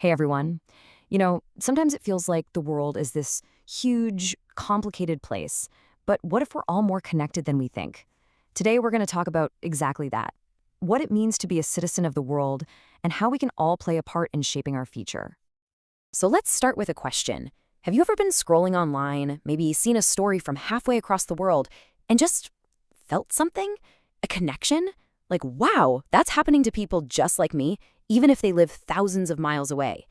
Hey everyone. Sometimes it feels like the world is this huge, complicated place, but what if we're all more connected than we think? Today we're going to talk about exactly that. What it means to be a citizen of the world and how we can all play a part in shaping our future. So let's start with a question. Have you ever been scrolling online, maybe seen a story from halfway across the world, and just felt something? A connection? Like, wow, that's happening to people just like me, even if they live thousands of miles away.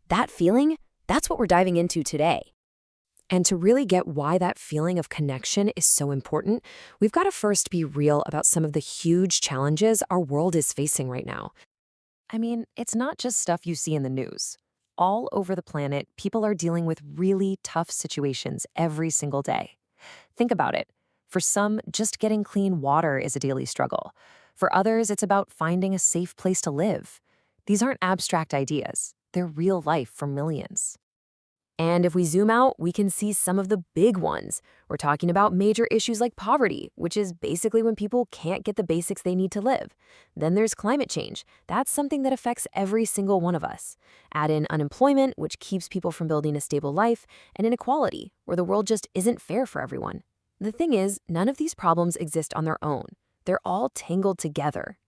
That feeling, that's what we're diving into today. And to really get why that feeling of connection is so important, we've got to first be real about some of the huge challenges our world is facing right now. I mean, it's not just stuff you see in the news. All over the planet, people are dealing with really tough situations every single day. Think about it. For some, just getting clean water is a daily struggle. For others, it's about finding a safe place to live. These aren't abstract ideas. They're real life for millions. And if we zoom out, we can see some of the big ones. We're talking about major issues like poverty, which is basically when people can't get the basics they need to live. Then there's climate change. That's something that affects every single one of us. Add in unemployment, which keeps people from building a stable life, and inequality, where the world just isn't fair for everyone. The thing is, none of these problems exist on their own. They're all tangled together.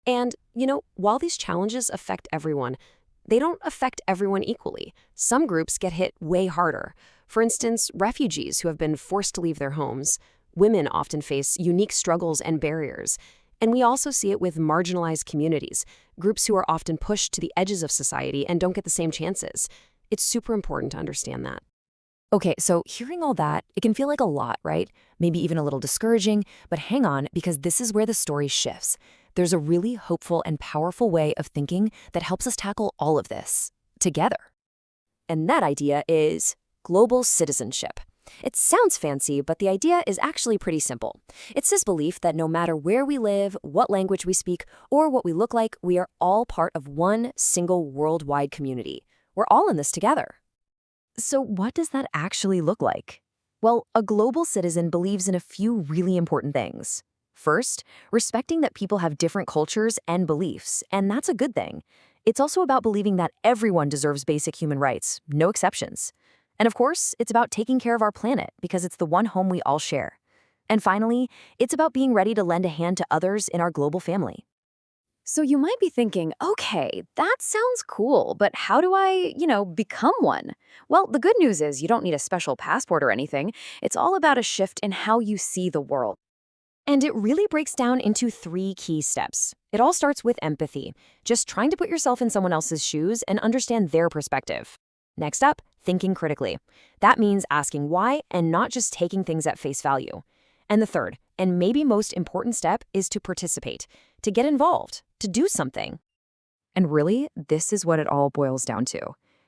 And, while these challenges affect everyone, they don't affect everyone equally. Some groups get hit way harder. For instance, refugees who have been forced to leave their homes. Women often face unique struggles and barriers. And we also see it with marginalized communities, groups who are often pushed to the edges of society and don't get the same chances. It's super important to understand that. Okay, so hearing all that, it can feel like a lot, right? Maybe even a little discouraging, but hang on, because this is where the story shifts. There's a really hopeful and powerful way of thinking that helps us tackle all of this together. And that idea is global citizenship. It sounds fancy, but the idea is actually pretty simple. It's this belief that no matter where we live, what language we speak, or what we look like, we are all part of one single worldwide community. We're all in this together. So what does that actually look like? Well, a global citizen believes in a few really important things. First, respecting that people have different cultures and beliefs, and that's a good thing. It's also about believing that everyone deserves basic human rights, no exceptions. And of course, it's about taking care of our planet because it's the one home we all share. And finally, it's about being ready to lend a hand to others in our global family. So you might be thinking, okay, that sounds cool, but how do I, become one? Well, the good news is you don't need a special passport or anything. It's all about a shift in how you see the world. And it really breaks down into 3 key steps. It all starts with empathy, just trying to put yourself in someone else's shoes and understand their perspective. Next up, thinking critically. That means asking why and not just taking things at face value. And the third, and maybe most important step, is to participate, to get involved, to do something. And really, this is what it all boils down to.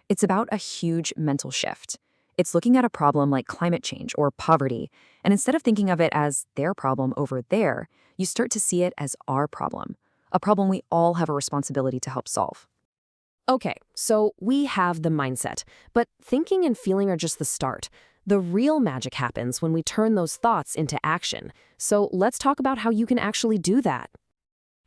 It's about a huge mental shift. It's looking at a problem like climate change or poverty, and instead of thinking of it as their problem over there, you start to see it as our problem, a problem we all have a responsibility to help solve. Okay, so we have the mindset, but thinking and feeling are just the start. The real magic happens when we turn those thoughts into action. So let's talk about how you can actually do that.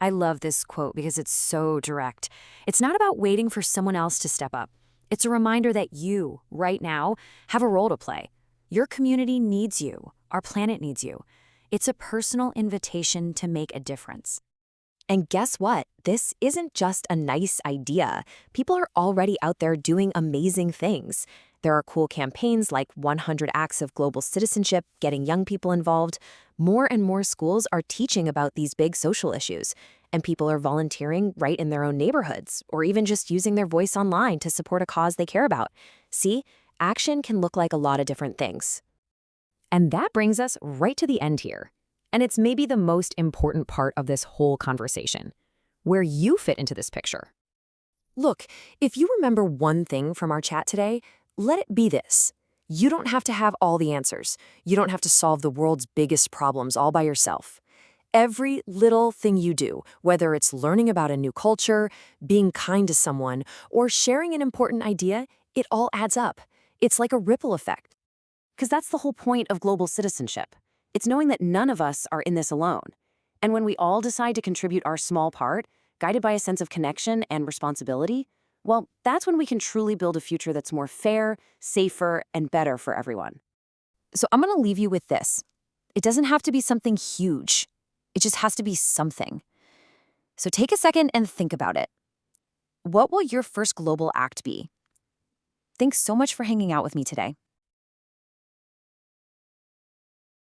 I love this quote because it's so direct. It's not about waiting for someone else to step up. It's a reminder that you, right now, have a role to play. Your community needs you. Our planet needs you. It's a personal invitation to make a difference. And guess what? This isn't just a nice idea. People are already out there doing amazing things. There are cool campaigns like 100 Acts of Global Citizenship, getting young people involved. More and more schools are teaching about these big social issues, and people are volunteering right in their own neighborhoods, or even just using their voice online to support a cause they care about. See, action can look like a lot of different things. And that brings us right to the end here. And it's maybe the most important part of this whole conversation, where you fit into this picture. Look, if you remember one thing from our chat today, let it be this. You don't have to have all the answers. You don't have to solve the world's biggest problems all by yourself. Every little thing you do, whether it's learning about a new culture, being kind to someone, or sharing an important idea, it all adds up. It's like a ripple effect. Because that's the whole point of global citizenship. It's knowing that none of us are in this alone. And when we all decide to contribute our small part, guided by a sense of connection and responsibility, well, that's when we can truly build a future that's more fair, safer, and better for everyone. So I'm going to leave you with this. It doesn't have to be something huge. It just has to be something. So take a second and think about it. What will your first global act be? Thanks so much for hanging out with me today.